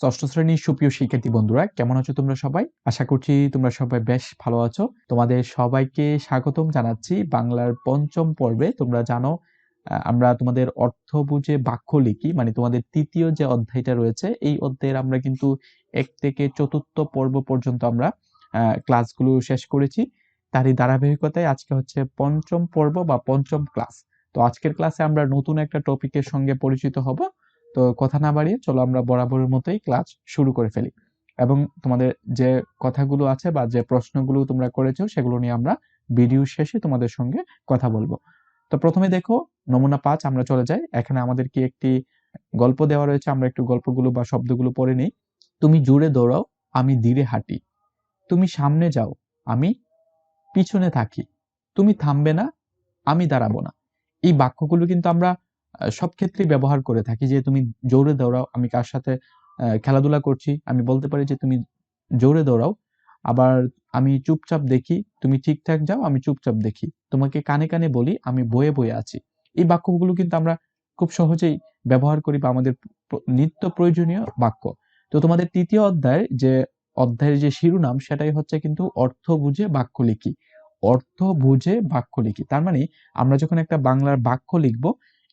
ষষ্ঠ শ্রেণীর সুপ্রিয় শিক্ষার্থী বন্ধুরা, কেমন আছো তোমরা সবাই? আশা করছি তোমরা সবাই বেশ ভালো আছো। তোমাদের সবাইকে স্বাগতম জানাচ্ছি বাংলার পঞ্চম পর্বে। তোমরা জানো আমরা তোমাদের অর্থ বুঝে বাক্য লিখি, মানে তোমাদের তৃতীয় যে অধ্যায়টা রয়েছে এই অধ্যায়ের আমরা কিন্তু 1 থেকে 4র্থ পর্ব পর্যন্ত আমরা ক্লাসগুলো শেষ করেছি। তারই ধারাবাহিকতায় আজকে হচ্ছে পঞ্চম পর্ব বা পঞ্চম ক্লাস। তো আজকের ক্লাসে আমরা নতুন একটা টপিকের সঙ্গে পরিচিত হব। তো কথা না বাড়িয়ে চলো আমরা বরাবরের মতোই ক্লাস শুরু করে ফেলি এবং তোমাদের যে কথাগুলো আছে বা যে প্রশ্নগুলো তোমরা করেছো সেগুলো নিয়ে আমরা ভিডিও শেষে তোমাদের সঙ্গে কথা বলবো। তো প্রথমে দেখো নমুনা 5 আমরা চলে যাই। এখানে আমাদেরকে একটি গল্প দেওয়া রয়েছে, আমরা একটু গল্পগুলো বা শব্দগুলো পড়ে নিই। তুমি জোরে দৌড়াও, আমি ধীরে হাঁটি। তুমি সামনে যাও, আমি পিছনে থাকি। তুমি থামবে না, আমি দাঁড়াবো না। এই বাক্যগুলো কিন্তু আমরা সব ক্ষেত্রেই ব্যবহার করে থাকি। যে তুমি জোরে দৌড়াও, আমি কার সাথে খেলাধুলা করছি, আমি বলতে পারি যে তুমি জোরে দৌড়াও। আবার আমি চুপচাপ দেখি, তুমি ঠিকঠাক যাও, আমি চুপচাপ দেখি। তোমাকে কানে কানে বলি, আমি বয়ে বয়ে আছি। এই বাক্যগুলো কিন্তু আমরা খুব সহজেই ব্যবহার করি বা আমাদের নিত্য প্রয়োজনীয় বাক্য। তো তোমাদের তৃতীয় অধ্যায়ের যে শিরোনাম সেটাই হচ্ছে কিন্তু অর্থ বুঝে বাক্য লিখি। অর্থ বুঝে বাক্য লিখি তার মানে আমরা যখন একটা বাংলার বাক্য লিখব,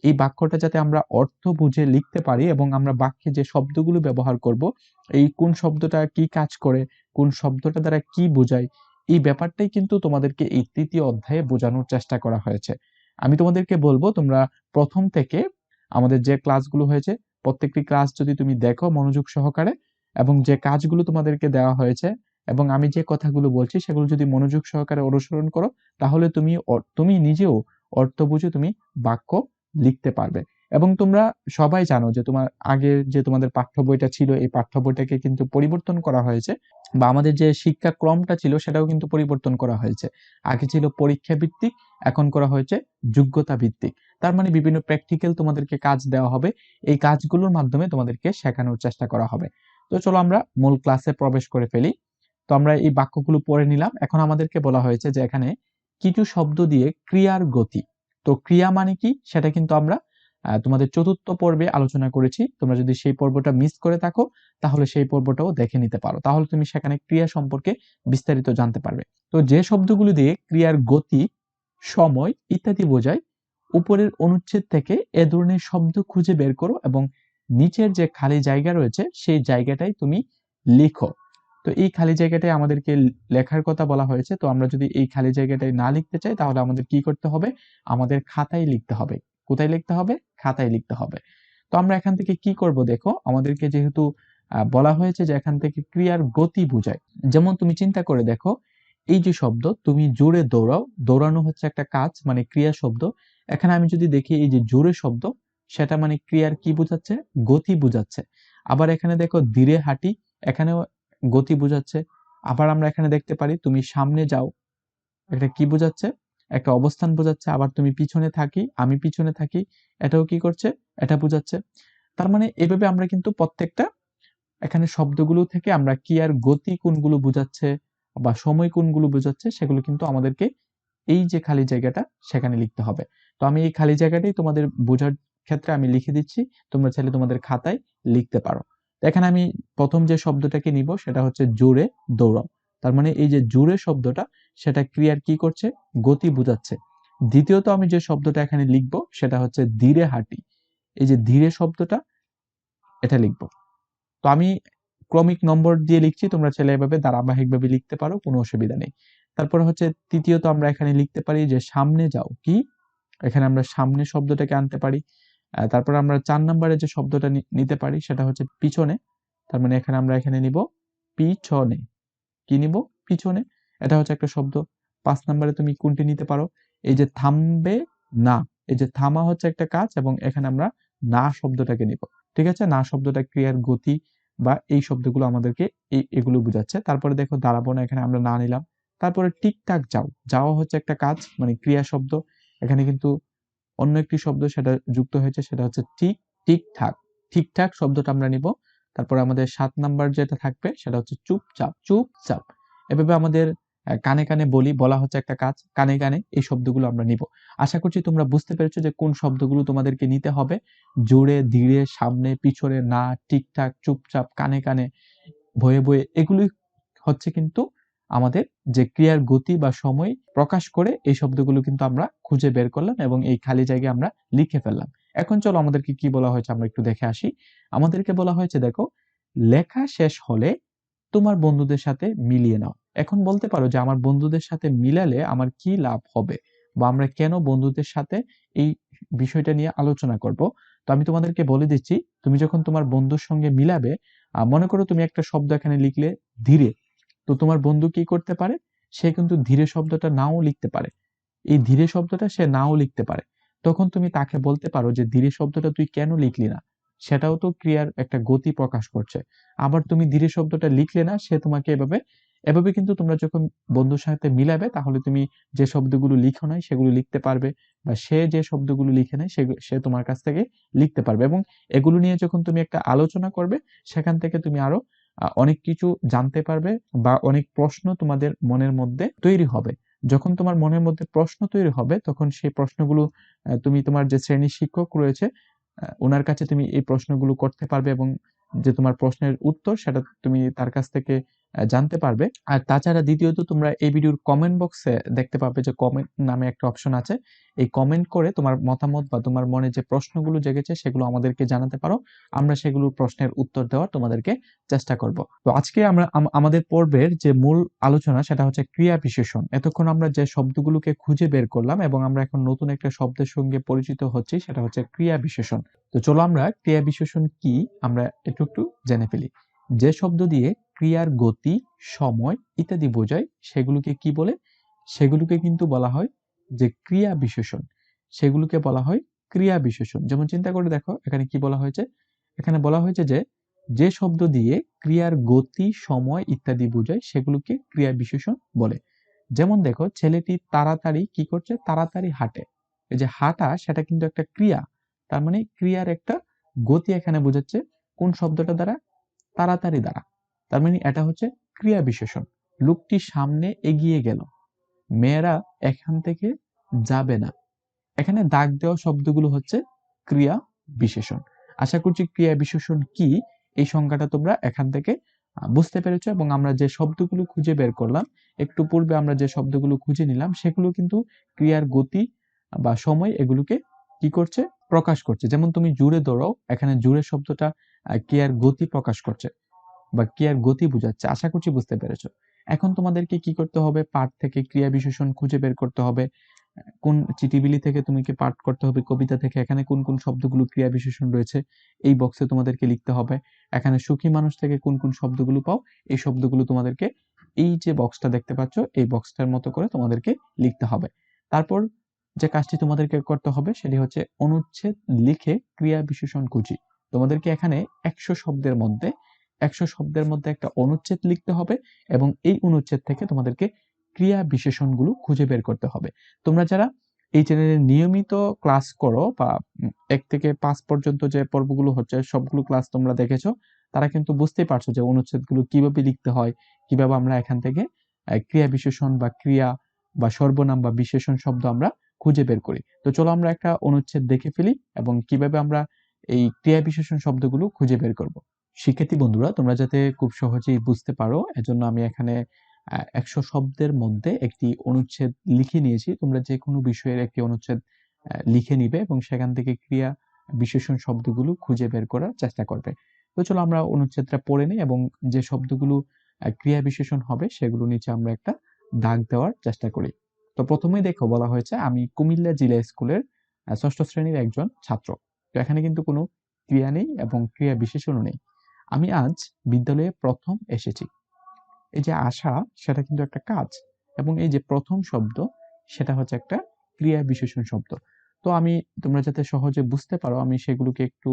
এই বাক্যটা যাতে আমরা অর্থ বুঝে লিখতে পারি এবং আমরা বাক্যে যে শব্দগুলো ব্যবহার করব, এই কোন শব্দটা কি কাজ করে, কোন শব্দটা দ্বারা কি বোঝায়, এই ব্যাপারটাই কিন্তু তোমাদেরকে এই তৃতীয় অধ্যায়ে বোঝানোর চেষ্টা করা হয়েছে। আমি তোমাদেরকে বলবো তোমরা প্রথম থেকে আমাদের যে ক্লাসগুলো হয়েছে প্রত্যেকটি ক্লাস যদি তুমি দেখো মনোযোগ সহকারে এবং যে কাজগুলো তোমাদেরকে দেওয়া হয়েছে এবং আমি যে কথাগুলো বলছি সেগুলো যদি মনোযোগ সহকারে অনুসরণ করো, তাহলে তুমি নিজেও অর্থ বুঝে তুমি বাক্য লিখতে পারবে। এবং তোমরা সবাই জানো যে তোমাদের পাঠ্য বইটা ছিল, এই পাঠ্য বইটাকে কিন্তু পরিবর্তন করা হয়েছে বা আমাদের যে শিক্ষাক্রমটা ছিল সেটাও কিন্তু পরিবর্তন করা হয়েছে। আগে ছিল পরীক্ষা ভিত্তিক, এখন করা হয়েছে যোগ্যতা ভিত্তিক। তার মানে বিভিন্ন প্র্যাকটিক্যাল তোমাদেরকে কাজ দেওয়া হবে, এই কাজগুলোর মাধ্যমে তোমাদেরকে শেখানোর চেষ্টা করা হবে। তো চলো আমরা মূল ক্লাসে প্রবেশ করে ফেলি। তো আমরা এই বাক্যগুলো পড়ে নিলাম। এখন আমাদেরকে বলা হয়েছে যে এখানে কিছু শব্দ দিয়ে ক্রিয়ার গতি। তো ক্রিয়া মানে কি সেটা কিন্তু আমরা তোমাদের 4র্থ পর্বে আলোচনা করেছি। তোমরা যদি সেই পর্বটা মিস করে থাকো তাহলে সেই পর্বটাও দেখে নিতে পারো, তাহলে তুমি সেখানে ক্রিয়া সম্পর্কে বিস্তারিত জানতে পারবে। তো যে শব্দগুলো দিয়ে ক্রিয়ার গতি, সময় ইত্যাদি বোঝায়, উপরের অনুচ্ছেদ থেকে এ ধরনের শব্দ খুঁজে বের করো এবং নিচের যে খালি জায়গা রয়েছে সেই জায়গাটাই তুমি লিখো। তো এই খালি জায়গাটায় আমাদেরকে লেখার কথা বলা হয়েছে। তো আমরা যদি এই খালি জায়গাটায় না লিখতে চাই তাহলে আমাদের কি করতে হবে? আমাদের খাতায় লিখতে হবে। কোথায় লিখতে হবে? খাতায় লিখতে হবে। তো আমরা এখান থেকে কি করব দেখো, আমাদেরকে যেহেতু বলা হয়েছে যে এখান থেকে ক্রিয়ার গতি বোঝায়। যেমন তুমি চিন্তা করে দেখো, এই যে শব্দ তুমি জোরে দৌড়াও, দৌড়ানো হচ্ছে একটা কাজ মানে ক্রিয়া শব্দ। এখানে আমি যদি দেখি এই যে জোরে শব্দ, সেটা মানে ক্রিয়ার কি বোঝাচ্ছে? গতি বোঝাচ্ছে। আবার এখানে দেখো ধীরে হাঁটি, এখানেও গতি বোঝাচ্ছে। আবার আমরা এখানে দেখতে পারি তুমি সামনে যাও, এটা কি বোঝাচ্ছে? একটা অবস্থান বোঝাচ্ছে। আবার তুমি পিছনে থাকি, আমি পিছনে থাকি, এটাও কি করছে? এটা বোঝাচ্ছে। তার মানে এভাবে আমরা কিন্তু প্রত্যেকটা এখানে শব্দগুলো থেকে আমরা ক্রিয়ার গতি কোনগুলো বোঝাচ্ছে বা সময় কোনগুলো বোঝাচ্ছে সেগুলো কিন্তু আমাদেরকে এই যে খালি জায়গাটা সেখানে লিখতে হবে। তো আমি এই খালি জায়গাটাই তোমাদের বোঝার ক্ষেত্রে আমি লিখে দিচ্ছি, তোমরা চাইলে তোমাদের খাতায় লিখতে পারো। তো এখানে আমি প্রথম যে শব্দটাকে নিব সেটা হচ্ছে জোরে দৌড়াও। তার মানে এই যে জোরে শব্দটা সেটা ক্রিয়ার কি করছে? গতি বোঝাচ্ছে। দ্বিতীয়ত আমি যে শব্দটা এখানে লিখব সেটা হচ্ছে ধীরে হাঁটি। এই যে ধীরে শব্দটা এটা লিখব। তো আমি ক্রমিক নম্বর দিয়ে লিখছি, তোমরা চাইলে এভাবে ধারাবাহিকভাবে লিখতে পারো, কোনো অসুবিধা নেই। তারপরে হচ্ছে তৃতীয়ত আমরা এখানে লিখতে পারি যে সামনে যাও, কি? এখানে আমরা সামনে শব্দটাকে আনতে পারি। তারপরে আমরা 4 নম্বরে যে শব্দটা নিতে পারি সেটা হচ্ছে পিছনে। তার মানে এখানে নিব পিছনে। কি নিব? পিছনে। এটা হচ্ছে একটা শব্দ। 5 নম্বরে তুমি কোনটি নিতে পারো? এই যে থামবে না। এই যে থামা হচ্ছে একটা কাজ এবং এখানে আমরা না শব্দটাকে নিব। ঠিক আছে? না শব্দটা ক্রিয়ার গতি বা এই শব্দগুলো আমাদেরকে এগুলো বোঝাচ্ছে। তারপরে দেখো দাঁড়াবো না, এখানে আমরা না নিলাম। তারপরে ঠিকঠাক যাও। যাওয়া হচ্ছে একটা কাজ মানে ক্রিয়া শব্দ। এখানে কিন্তু অন্য একটি শব্দ সেটা যুক্ত হয়েছে, সেটা হচ্ছে ঠিকঠাক। ঠিকঠাক শব্দটা আমরা নিব। তারপরে আমাদের 7 নাম্বার যেটা থাকবে সেটা হচ্ছে চুপচাপ। চুপচাপ। এভাবে আমাদের কানে কানে বলি, বলা হচ্ছে একটা কাজ, কানে কানে এই শব্দগুলো আমরা নিব। আশা করছি তোমরা বুঝতে পেরেছো যে কোন শব্দগুলো তোমাদেরকে নিতে হবে। জোরে, ধীরে, সামনে, পিছনে, না, ঠিকঠাক, চুপচাপ, কানে কানে, বয়ে বয়ে, এগুলোই হচ্ছে কিন্তু আমাদের যে ক্রিয়ার গতি বা সময় প্রকাশ করে এই শব্দগুলো কিন্তু আমরা খুঁজে বের করলাম এবং এই খালি জায়গায় আমরা লিখে ফেললাম। এখন চলো আমাদেরকে কি বলা হয়েছে আমরা একটু দেখে আসি। আমাদেরকে বলা হয়েছে, দেখো, লেখা শেষ হলে তোমার বন্ধুদের সাথে মিলিয়ে নাও। এখন বলতে পারো যে আমার বন্ধুদের সাথে মিলালে আমার কি লাভ হবে, বা আমরা কেন বন্ধুদের সাথে এই বিষয়টা নিয়ে আলোচনা করব। তো আমি তোমাদেরকে বলে দিচ্ছি, তুমি যখন তোমার বন্ধুর সঙ্গে মিলাবে, মনে করো তুমি একটা শব্দ এখানে লিখলে ধীরে, তো তোমার বন্ধু কি করতে পারে, সে কিন্তু ধীরে শব্দটা নাও লিখতে পারে, এই ধীরে শব্দটা সে নাও লিখতে পারে। তখন তুমি তাকে বলতে পারো যে ধীরে শব্দটা তুই কেন লিখলি না, সেটাও তো ক্রিয়ার একটা গতি প্রকাশ করছে। আবার তুমি ধীরে শব্দটা লিখলে না, সে তোমাকে এভাবে এভাবে কিন্তু তোমরা যখন বন্ধুর সাথে মিলাবে, তাহলে তুমি যে শব্দগুলো লিখো নাই সেগুলো লিখতে পারবে, বা সে যে শব্দগুলো লিখে নাই সে তোমার কাছ থেকে লিখতে পারবে, এবং এগুলো নিয়ে যখন তুমি একটা আলোচনা করবে, সেখান থেকে তুমি আরো অনেক কিছু জানতে পারবে, বা অনেক প্রশ্ন তোমাদের মনের মধ্যে তৈরি হবে। যখন তোমার মনের মধ্যে প্রশ্ন তৈরি হবে, তখন সেই প্রশ্নগুলো তুমি তোমার যে শ্রেণীর শিক্ষক রয়েছে, ওনার কাছে তুমি এই প্রশ্নগুলো করতে পারবে, এবং যে তোমার প্রশ্নের উত্তর সেটা তুমি তার কাছ থেকে জানতে পারবে। আর তাছাড়া দ্বিতীয়ত, তোমরা এই ভিডিওর কমেন্ট বক্সে দেখতে পাবে যে কমেন্ট নামে একটা অপশন আছে। এই কমেন্ট করে তোমার মতামত বা তোমার মনে যে প্রশ্নগুলো জেগেছে সেগুলো আমাদেরকে জানাতে পারো। আমরা সেগুলোর প্রশ্নের উত্তর দেওয়ার তোমাদেরকে চেষ্টা করব। তো আজকে আমরা আমাদের পর্বের যে মূল আলোচনা সেটা হচ্ছে ক্রিয়া বিশেষণ। এতক্ষণ আমরা যে শব্দগুলোকে খুঁজে বের করলাম এবং আমরা এখন নতুন একটা শব্দের সঙ্গে পরিচিত হচ্ছি, সেটা হচ্ছে ক্রিয়া বিশেষণ। তো চলো আমরা ক্রিয়া বিশেষণ কি আমরা একটু একটু জেনে ফেলি। যে শব্দ দিয়ে ক্রিয়ার গতি, সময় ইত্যাদি বোঝায় সেগুলোকে কি বলে? সেগুলোকে কিন্তু বলা হয় যে ক্রিয়া বিশেষণ। সেগুলোকে বলা হয় ক্রিয়া বিশেষণ। যেমন চিন্তা করে দেখো, এখানে কি বলা হয়েছে? এখানে বলা হয়েছে যে যে শব্দ দিয়ে ক্রিয়ার গতি, সময় ইত্যাদি বোঝায় সেগুলোকে ক্রিয়া বিশেষণ বলে। যেমন দেখো, ছেলেটি তাড়াতাড়ি কি করছে? তাড়াতাড়ি হাঁটে। এই যে হাঁটা, সেটা কিন্তু একটা ক্রিয়া। তার মানে ক্রিয়ার একটা গতি এখানে বোঝাচ্ছে কোন শব্দটা দ্বারা? তাড়াতাড়ি দ্বারা। তার মানে এটা হচ্ছে ক্রিয়া বিশেষণ। লোকটি সামনে এগিয়ে গেল, মেয়েরা এখান থেকে যাবে না। এখানে দাগ দেওয়া শব্দগুলো হচ্ছে ক্রিয়া বিশেষণ। আশা করছি ক্রিয়া বিশেষণ কি এই সংজ্ঞাটা তোমরা এখান থেকে বুঝতে পেরেছো, এবং আমরা যে শব্দগুলো খুঁজে বের করলাম, একটু পূর্বে আমরা যে শব্দগুলো খুঁজে নিলাম, সেগুলো কিন্তু ক্রিয়ার গতি বা সময় এগুলোকে কি করছে? প্রকাশ করছে। যেমন তুমি জুড়ে দৌড়াও, এখানে জুড়ে শব্দটা ক্রিয়ার গতি প্রকাশ করছে বা ক্রিয়ার গতি বোঝাচ্ছে। আশা করছি বুঝতে পেরেছো। এখন তোমাদেরকে কি করতে হবে? পাঠ থেকে ক্রিয়া বিশেষণ খুঁজে বের করতে হবে। কোন চিঠিবিলি থেকে তুমি কি পাঠ করতে হবে, কবিতা থেকে এখানে কোন কোন শব্দগুলো ক্রিয়া বিশেষণ রয়েছে এই বক্সে তোমাদেরকে লিখতে হবে। এখানে সুখী মানুষ থেকে কোন কোন শব্দগুলো পাও, এই শব্দগুলো তোমাদেরকে এই যে বক্সটা দেখতে পাচ্ছ এই বক্সটার মতো করে তোমাদেরকে লিখতে হবে। তারপর যে কাজটি তোমাদেরকে করতে হবে সেটি হচ্ছে অনুচ্ছেদ লিখে ক্রিয়া বিশেষণ খুঁজি। তোমাদেরকে এখানে 100 শব্দের মধ্যে একটা অনুচ্ছেদ লিখতে হবে, এবং এই অনুচ্ছেদ থেকে তোমাদেরকে ক্রিয়া বিশেষণগুলো খুঁজে বের করতে হবে। তোমরা যারা এই চ্যানেলে নিয়মিত ক্লাস করো, বা 1 থেকে 5 পর্যন্ত যে পর্বগুলো হচ্ছে সবগুলো ক্লাস তোমরা দেখেছো, তারা কিন্তু বুঝতেই পারছো যে অনুচ্ছেদগুলো কিভাবে লিখতে হয়, কিভাবে আমরা এখান থেকে ক্রিয়া বিশেষণ বা ক্রিয়া বা সর্বনাম বা বিশেষণ শব্দ আমরা খুঁজে বের করি। তো চলো আমরা একটা অনুচ্ছেদ দেখে ফেলি এবং কিভাবে আমরা এই ক্রিয়া বিশেষণ শব্দগুলো খুঁজে বের করব। শিক্ষার্থী বন্ধুরা, তোমরা যাতে খুব সহজেই বুঝতে পারো এজন্য আমি এখানে 100 শব্দের মধ্যে একটি অনুচ্ছেদ লিখে নিয়েছি। তোমরা যে কোনো বিষয়ের একটি অনুচ্ছেদ লিখে নিবে এবং সেখান থেকে ক্রিয়া বিশেষণ শব্দগুলো খুঁজে বের করার চেষ্টা করবে। তো চলো আমরা অনুচ্ছেদটা পড়ে নিই এবং যে শব্দগুলো ক্রিয়া বিশেষণ হবে সেগুলো নিচে আমরা একটা দাগ দেওয়ার চেষ্টা করি। তো প্রথমেই দেখো বলা হয়েছে, আমি কুমিল্লা জিলা স্কুলের 6ষ্ঠ শ্রেণীর একজন ছাত্র। তো এখানে কিন্তু কোনো ক্রিয়া নেই এবং ক্রিয়া বিশেষণও নেই। আমি আজ বিদ্যালয়ে প্রথম এসেছি। এই যে আসা, সেটা কিন্তু একটা কাজ, এবং এই যে প্রথম শব্দ সেটা হচ্ছে একটা ক্রিয়া বিশেষণ শব্দ। তো আমি, তোমরা যাতে সহজে বুঝতে পারো, আমি সেগুলোকে একটু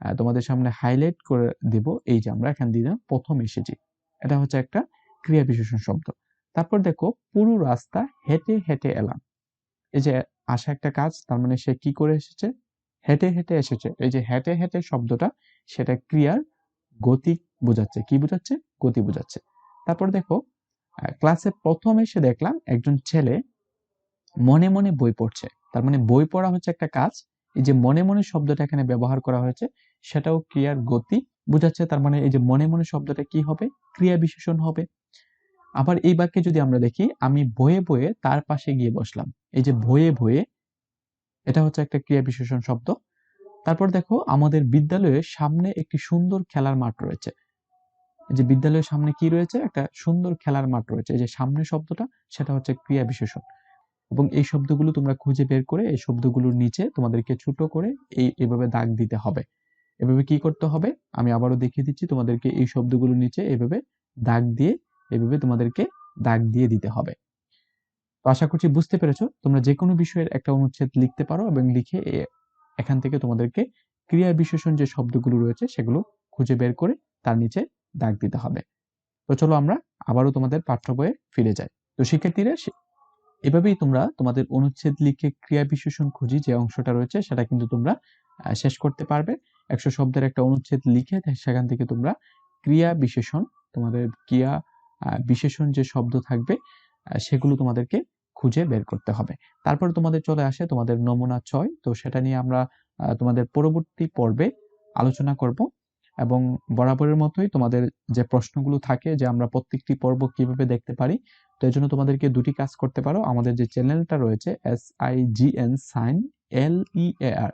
তোমাদের সামনে হাইলাইট করে দেব। এই যে আমরা এখান দিয়ে প্রথম এসেছি, এটা হচ্ছে একটা ক্রিয়া বিশেষণ শব্দ। তারপর দেখো, পুরো রাস্তা হেঁটে হেঁটে এলাম। এই যে আসা একটা কাজ, তার মানে সে কি করে এসেছে? হেঁটে হেঁটে এসেছে। এই যে হেঁটে হেঁটে শব্দটা, সেটা ক্রিয়ার গতি বোঝাচ্ছে। কি বোঝাচ্ছে? গতি বোঝাচ্ছে। তারপর দেখো, ক্লাসে প্রথম এসে দেখলাম একজন ছেলে মনে মনে বই পড়ছে। তার মানে বই পড়া হচ্ছে একটা কাজ। এই যে মনে মনে শব্দটা এখানে ব্যবহার করা হয়েছে সেটাও ক্রিয়ার গতি বোঝাচ্ছে। তার মানে এই যে মনে মনে শব্দটা কি হবে? ক্রিয়া বিশেষণ হবে। আবার এই বাক্যে যদি আমরা দেখি, আমি বয়ে বয়ে তার পাশে গিয়ে বসলাম। এই যে বয়ে বয়ে, এটা হচ্ছে একটা ক্রিয়া বিশেষণ শব্দ। তারপর দেখো, আমাদের বিদ্যালয়ের সামনে একটি সুন্দর খেলার মাঠ রয়েছে। এই যে বিদ্যালয়ের সামনে কি রয়েছে? একটা সুন্দর খেলার মাঠ রয়েছে। এই যে সামনে শব্দটা, সেটা হচ্ছে ক্রিয়া বিশেষণ। এবং এই শব্দগুলো তোমরা খুঁজে বের করে এই শব্দগুলোর নিচে তোমাদেরকে ছোট করে এভাবে দাগ দিতে হবে। এভাবে কি করতে হবে? আমি আবারও দেখিয়ে দিচ্ছি তোমাদেরকে। এই শব্দগুলোর নিচে এভাবে দাগ দিয়ে, এভাবে তোমাদেরকে দাগ দিয়ে দিতে হবে। তো আশা করছি বুঝতে পেরেছো। তোমরা যে কোনো বিষয়ের একটা অনুচ্ছেদ লিখতে পারো এবং লিখে এখান থেকে তোমাদেরকে ক্রিয়া বিশেষণ যে শব্দগুলো রয়েছে সেগুলো খুঁজে বের করে তার নিচে দাগ দিতে হবে। তো চলো আমরা আবারও তোমাদের পাঠ্য বইয়ে ফিরে যাই। তো শিক্ষার্থীরা, এভাবেই তোমরা তোমাদের অনুচ্ছেদ লিখে ক্রিয়া বিশেষণ খুঁজি যে অংশটা রয়েছে সেটা কিন্তু তোমরা শেষ করতে পারবে। 100 শব্দের একটা অনুচ্ছেদ লিখে সেখান থেকে তোমরা ক্রিয়া বিশেষণ, তোমাদের ক্রিয়া বিশেষণ যে শব্দ থাকবে সেগুলো তোমাদেরকে খুঁজে বের করতে হবে। তারপরে তোমাদের চলে আসে তোমাদের নমুনা 6। তো সেটা নিয়ে আমরা তোমাদের পরবর্তী পর্বে আলোচনা করব। এবং বরাবরের মতোই তোমাদের যে প্রশ্নগুলো থাকে যে আমরা প্রত্যেকটি পর্ব কিভাবে দেখতে পারি, তো এই জন্য তোমাদেরকে দুটি কাজ করতে পারো। আমাদের যে চ্যানেলটা রয়েছে SIGN sign LEAR,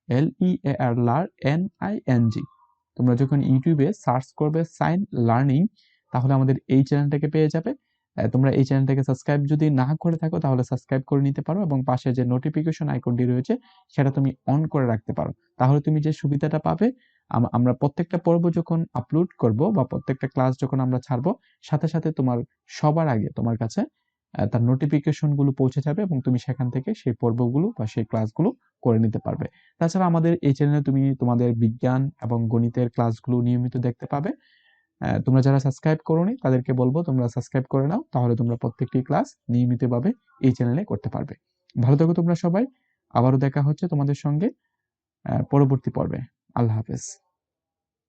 LEAR NING, তোমরা যখন ইউটিউবে সার্চ করবে সাইন লার্নিং, তাহলে আমাদের এই চ্যানেলটাকে পেয়ে যাবে। তোমরা এই চ্যানেলটাকে সাবস্ক্রাইব যদি না করে থাকো তাহলে সাবস্ক্রাইব করে নিতে পারো এবং পাশে যে নোটিফিকেশন আইকনটি রয়েছে সেটা তুমি অন করে রাখতে পারো। তাহলে তুমি যে সুবিধাটা পাবে, আমরা প্রত্যেকটা পর্ব যখন আপলোড করব বা প্রত্যেকটা ক্লাস যখন আমরা ছাড়বো, সাথে সাথে তোমার সবার আগে তোমার কাছে তার নোটিফিকেশন গুলো পৌঁছে যাবে এবং তুমি সেখান থেকে সেই পর্বগুলো বা সেই ক্লাসগুলো করে নিতে পারবে। তাছাড়া আমাদের এই চ্যানেলে তুমি তোমাদের বিজ্ঞান এবং গণিতের ক্লাসগুলো নিয়মিত দেখতে পাবে। তোমরা যারা সাবস্ক্রাইব করোনি তাদেরকে বলবো তোমরা সাবস্ক্রাইব করে নাও, তাহলে তোমরা প্রত্যেকটি ক্লাস নিয়মিতভাবে এই চ্যানেলে করতে পারবে। ভালো থেকো তোমরা সবাই। আবারও দেখা হচ্ছে তোমাদের সঙ্গে পরবর্তী পর্বে। আল্লাহ হাফেজ।